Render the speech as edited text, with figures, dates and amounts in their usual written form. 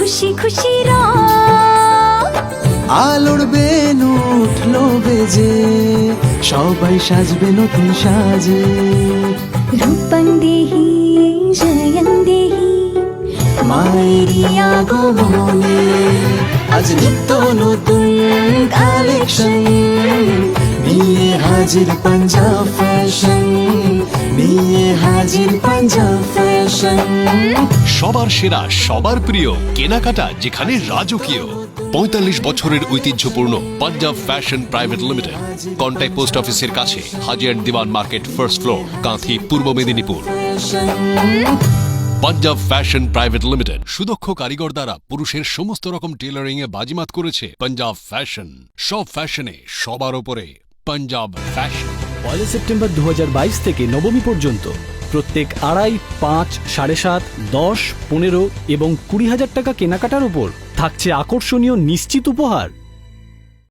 খুশি খুশি রং। আলোর বেন উঠলো বেজে, সবাই সাজবে নতুন সাজে। রূপং দেহি জয়ং দেহি, মায়েরই আগমনে আজ নিত্য নতুন কালেকশন নিয়ে হাজির পাঞ্জাব ফ্যাশন, নিয়ে হাজির পাঞ্জাব ফ্যাশন। সবার সেরা, সবার প্রিয়, কেনাকাটা যেখানে রাজকীয়। ৪৫ বছরের ঐতিহ্যপূর্ণ Punjab fashion private limited, Contai post অফিসের কাছে, Haji and Diwan market, first floor, Kanthi, Purba Medinipur. Punjab fashion private limited সুদক্ষ কারিগর দ্বারা পুরুষের সমস্ত রকম টেলারিং এ বাজিমাত করেছে পাঞ্জাব ফ্যাশন। সব ফ্যাশনে সবার উপরে পাঞ্জাব ফ্যাশন। ১ সেপ্টেম্বর ২০২২ থেকে নবমী পর্যন্ত প্রত্যেক ২.৫, ৫, ৭.৫, ১০, ১৫ এবং ২০,০০০ টাকা কেনাকাটার উপর থাকছে আকর্ষণীয় নিশ্চিত উপহার।